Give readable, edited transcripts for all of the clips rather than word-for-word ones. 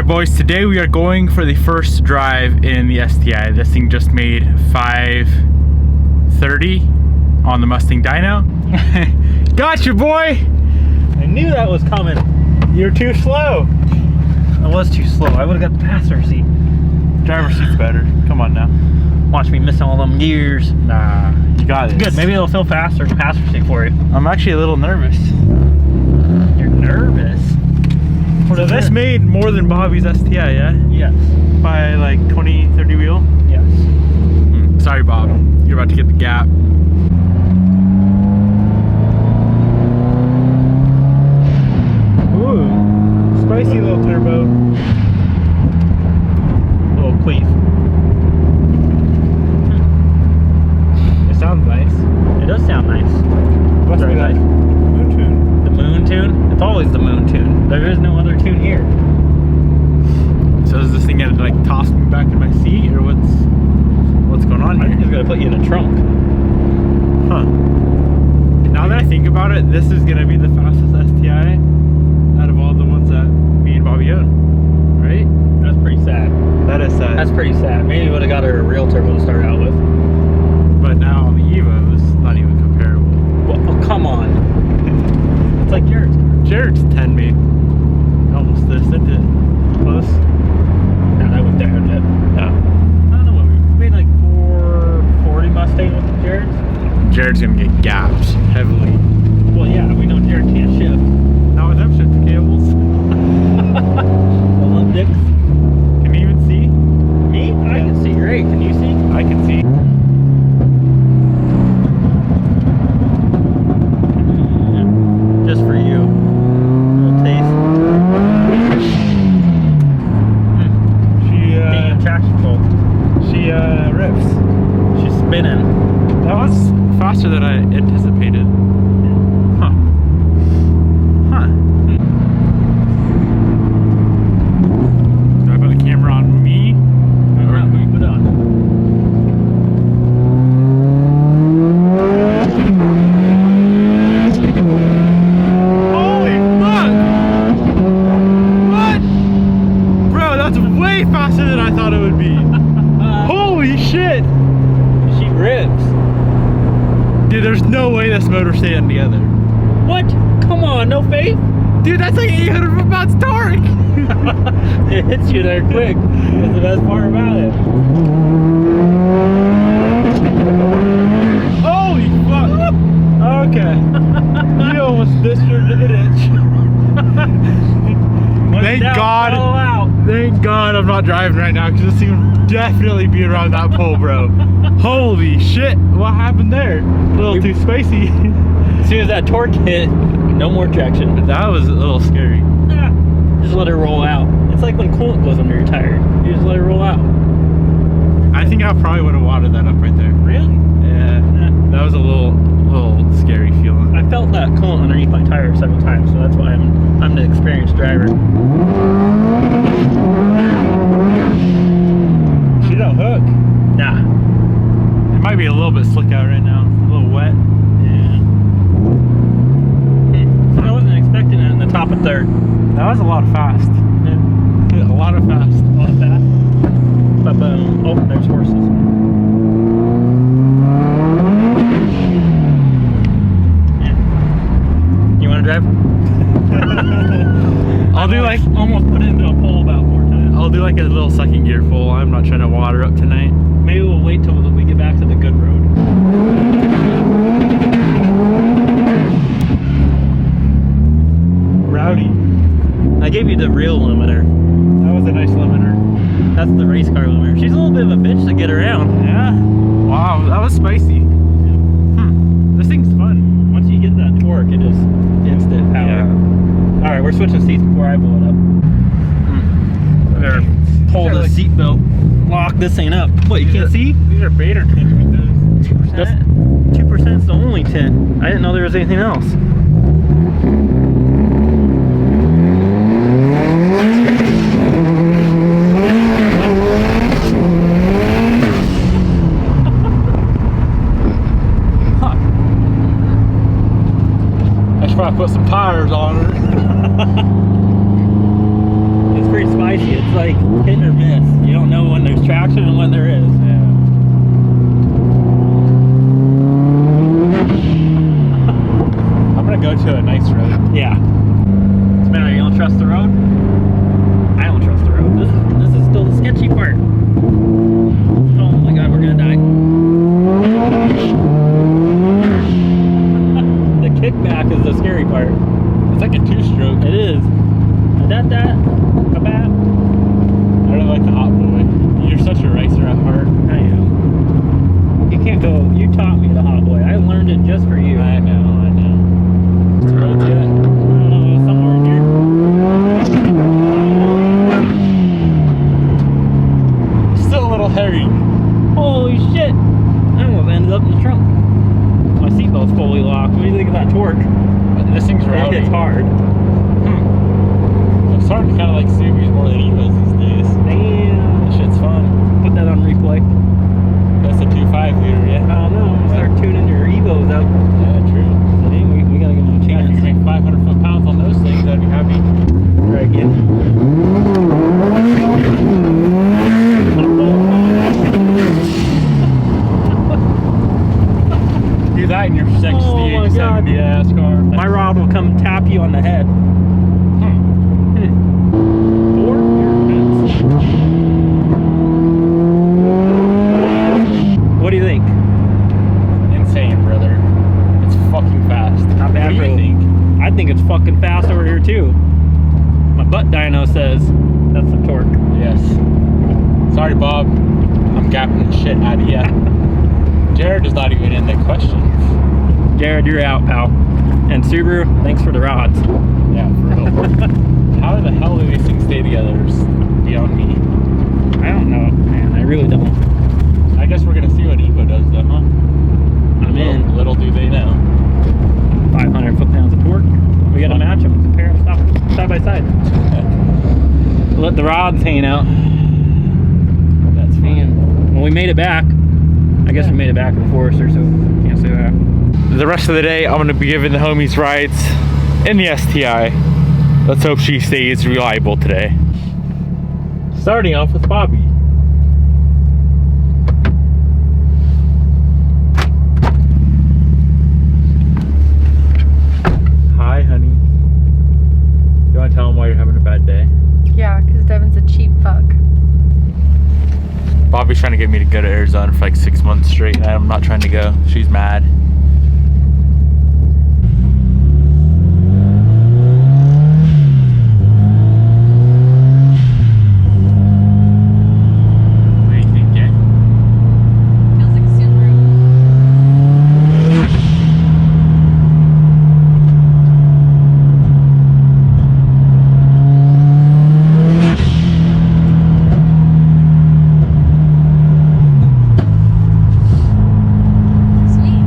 Alright boys, today we are going for the first drive in the STI. This thing just made 530 on the Mustang dyno. Gotcha, boy! I knew that was coming. You're too slow. I was too slow. I would have got the passenger seat. Driver's seat's better. Come on now. Watch me missing all them gears. Nah, you got it. Good, maybe it'll feel faster in the passenger seat for you. I'm actually a little nervous. You're nervous? So this made more than Bobby's STI, yeah? Yes. By like 20, 30 wheel? Yes. Sorry, Bob. You're about to get the gap. Ooh, spicy little turbo. Little queef. It sounds nice. It does sound nice. Must Very be that nice. moon tune. The moon tune? It's always the moon tune. There is no other tune here. So is this thing gonna like toss me back in my seat, or what's going on I think here? it's gonna put you in a trunk. Huh. Now that I think about it, this is gonna be the fastest STI out of all the ones that me and Bobby own, right? That's pretty sad. That is sad. That's pretty sad. Maybe we would have got her a real turbo to start out with. But now the Evo is not even comparable. Well, oh, come on. It's like Jared's car. Jared's 10 made almost this, isn't it? Close. Yeah, that went down yet. Yeah. I don't know what we made, like 440 Mustang with Jared's. Jared's gonna get gapped heavily. Well, yeah, we know Jared can't shift. Now with them shifter cables. Olympics. Can you even see? Me? I can see great. Can you see? I can see. Just for you. A little taste. Damn traction control. She rips. She's spinning. That was faster than I anticipated. Huh. Huh. Do I put the camera on me? Who you put it on? Holy fuck! What? Bro, that's way faster than I thought it would be. Holy shit! She rips. Dude, there's no way this motor's staying together. What? Come on, no faith? Dude, that's like 800 pounds torque! It hits you there quick. That's the best part about it. Holy fuck! Okay. You almost dished her into the ditch. Thank God. Thank God I'm not driving right now, because this thing would definitely be around that pole, bro. Holy shit! What happened there? A little too spacey. As soon as that torque hit, no more traction. That was a little scary. Just let it roll out. It's like when coolant goes under your tire. You just let it roll out. I think I probably would have wadded that up right there. Really? Yeah. That was a little scary feeling. I felt that coolant underneath my tire several times, so that's why I'm the experienced driver. She don't hook. Nah. It might be a little bit slick out right now. A little wet. I wasn't expecting it in the top of third. That was a lot of fast. Yeah. A lot of fast. A lot of fast. Ba-boom. Oh, there's horses. Yeah. You want to drive? I'll do like almost put it into a pole about 4 times. I'll do like a little second gear full. I'm not trying to water up tonight. Maybe we'll wait till we get back to the good road. Rowdy. I gave you the real limiter. That was a nice limiter. That's the race car limiter. She's a little bit of a bitch to get around. Yeah. Wow, that was spicy. This thing's fun. Once you get that torque, it is instant power. Yeah. All right, we're switching seats before I blow it up. Better pull the seatbelt. Lock this thing up. What, you can't see? These are Bader tint windows. 2%. 2% is the only tint. I didn't know there was anything else. I should probably put some tires on her. It's pretty spicy. It's like hit or miss. You don't know when there's traction and when there is. Yeah. I'm gonna go to a nice road. Yeah. What's the matter? You don't trust the road? I don't trust the road. This is still the sketchy part. Oh my god, we're gonna die. The kickback is the scary part. It's like a two-stroke. It is. A bad. I really like the hot boy. You're such a racer at heart. I am. You can't go. You taught me the hot boy. I learned it just for you. I know. Where's the road yet? Somewhere in here. Still a little hairy. Holy shit! I almost ended up in the trunk. My seatbelt's fully locked. What do you think of that torque? This thing's It rowdy. hits hard. I'm starting to kind of like Subarus more than Evos these days. Damn. This shit's fun. Put that on replay. That's a 2.5 liter, yeah. I don't know. I'm gonna start tuning your Evos up. Yeah, true. So, hey, we gotta give them a Yeah, if chance. you make 500 foot-pounds on those things, I'd be happy. Try again. Do that in your 68, Oh my God. 70 ass car. My rod will come tap you on the head. Or your fence. What do you think? Insane, brother. It's fucking fast. Not bad What do for you think? I think it's fucking fast over here too. My butt dyno says that's the torque. Yes. Sorry, Bob. I'm gapping the shit out of ya. Jared is not even in the questions. Jared, you're out, pal. And Subaru, thanks for the rods. Yeah, for real. How the hell do these things stay together is beyond me. I don't know, man. I really don't. I guess we're gonna see what Evo does then, huh? I'm in. Little do they know. 500 foot-pounds of torque. We gotta match them. Compare them side by side. Let the rods hang out. That's fine. Well, we made it back. I guess we made it back in Forester, so can't say that. The rest of the day, I'm gonna be giving the homies rides in the STI. Let's hope she stays reliable today. Starting off with Bobby. Hi, honey. You wanna tell him why you're having a bad day? Yeah, because Devin's a cheap fuck. Bobby's trying to get me to go to Arizona for like 6 months straight, and I'm not trying to go. She's mad. What do you think, Jen? Feels like a Subaru. Sweet.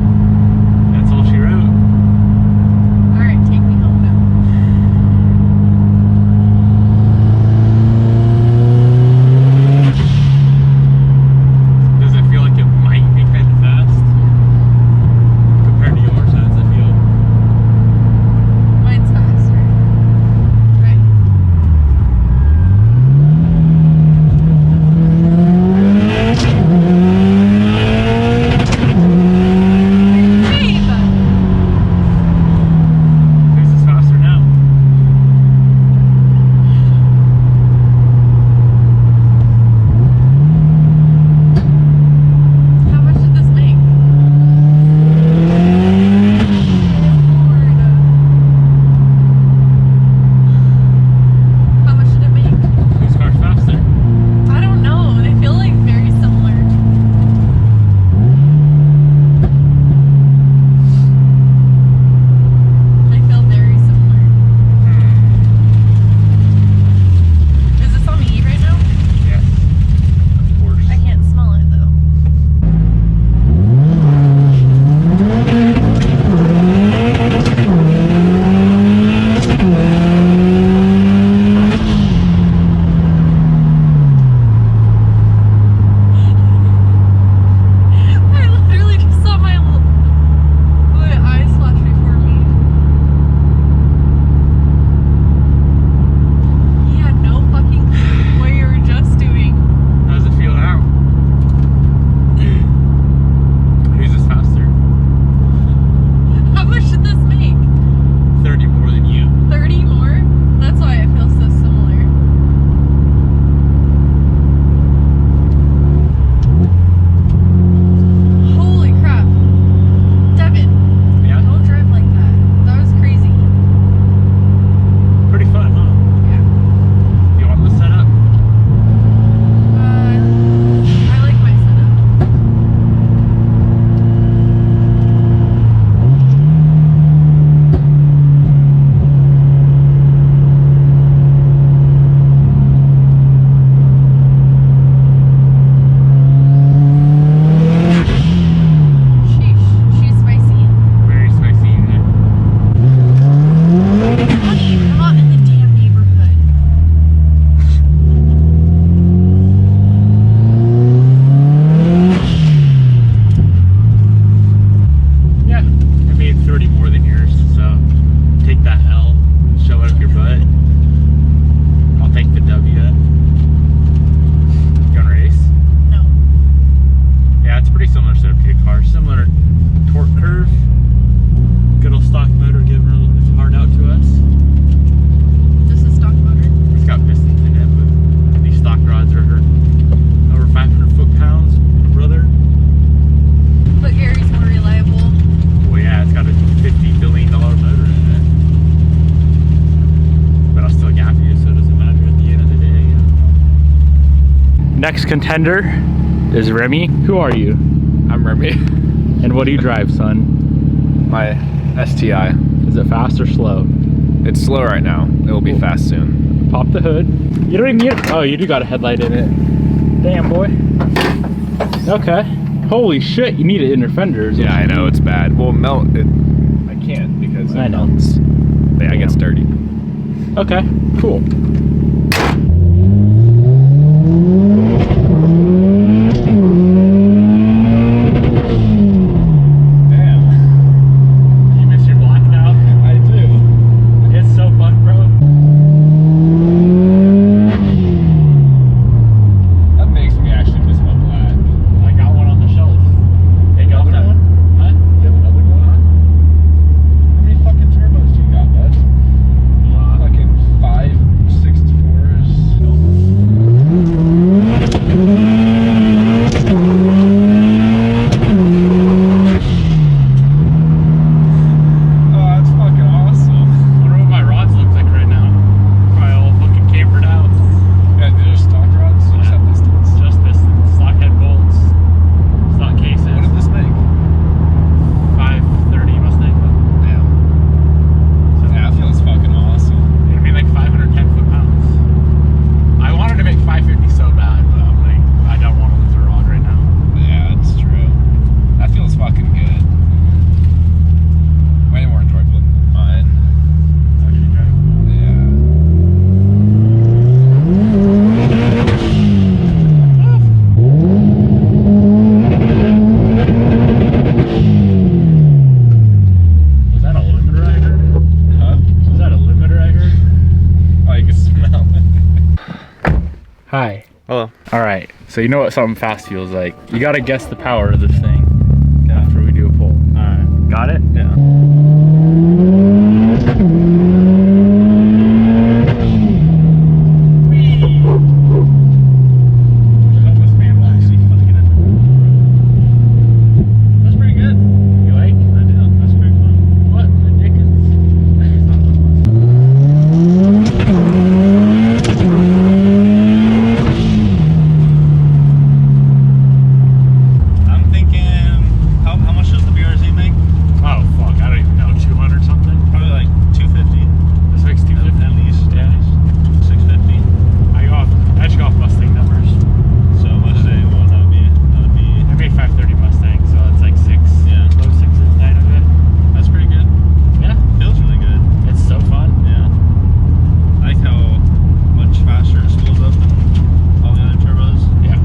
take that L, shove it up your butt. I'll take the W. You wanna race? No. Yeah, it's pretty similar setup to your car. Similar torque curve. Good old stock motor giving its heart out to us. Just a stock motor. It's got pistons in it, but these stock rods are over 500 foot-pounds, brother. But Gary's more reliable. Well, yeah, it's got a $50 billion motor in it. But I'll still gap you, so it doesn't matter at the end of the day. You know? Next contender is Remy. Who are you? I'm Remy. And what do you drive, son? My STI. Is it fast or slow? It's slow right now. It will be fast soon. Pop the hood. You don't even need it. Oh, you do got a headlight in it. Damn, boy. Okay. Holy shit, you need it in your fenders. Yeah, I know, it's bad. Well, melt it. I can't because it I know. melts. Yeah, it gets dirty. Okay, cool. Damn. You miss your black now? I do. It's so fun, bro. That makes me actually miss my black. I got one on the shelf. Take off that one? Huh? You have another one on? How many fucking turbos do you got, bud? Fucking 5, 6 4s. Oh, that's fucking awesome. I wonder what my rods look like right now. Probably all fucking cambered out. Yeah, these are stock rods. You just have pistons. Just pistons, stock head bolts, stock cases. What did this make? 530 Mustang. Damn. Yeah, it feels fucking awesome. It'd be like 510 foot-pounds. I wanted to make 550 so bad, but I'm like, I don't want to lose a rod right now. Yeah, that's true. That feels fucking good. Way more enjoyable than mine. How do you drive? Yeah. Was that a limiter I heard? Huh? Was that a limiter I heard? Oh, you can smell it. Hi. Hello. Alright, so you know what something fast feels like. You gotta guess the power of this thing after we do a pull. Alright. Got it? Yeah. That's pretty good. You like? I do. That's pretty fun. What the dickens? I'm thinking, how much does the BRZ make? Oh fuck, I don't even know. 200 something? Probably like 250. This makes 250. At least. Yeah. 650. I just go off Mustang numbers. So what did they want to be? That would be. I made 530 Mustang, so it's like 6, Yeah. low 6s, 9 of it. That's pretty good. Yeah, Feels really good. it's so fun. Yeah. I like how much faster it spools up than all the other turbos. Yeah.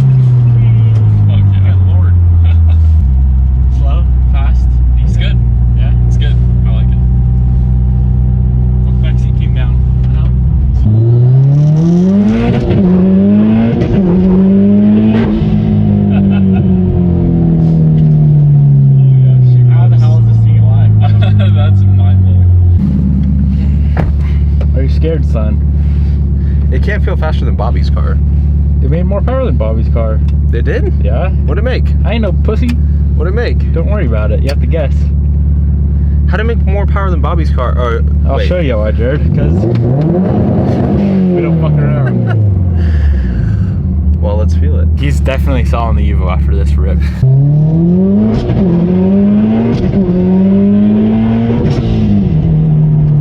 Oh, Good lord. Slow, fast, It's decent. good. Yeah. It's good. I like it. What back seat came down? How the hell is this thing alive? That's mind-blowing. Are you scared, son? It can't feel faster than Bobby's car. It made more power than Bobby's car. It did? Yeah? What'd it make? I ain't no pussy. What'd it make? Don't worry about it. You have to guess. How'd it make more power than Bobby's car? Or, I'll wait. show you why, Jared, because we don't fuck around. Well, let's feel it. He's definitely selling the Evo after this rip.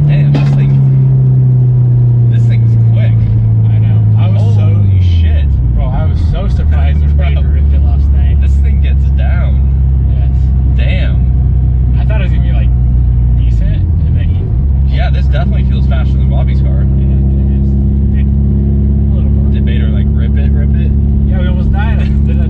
Damn, this thing's quick. I know. I was Holy shit. bro, I was so surprised when Bro. Peter ripped it last night. This thing gets down. Yes. Damn. I thought it was gonna be like decent, and then he. Yeah, this definitely feels faster than Bobby's car. Yeah, it is. A little more. Did Bader like rip it? Yeah, we almost died. Did a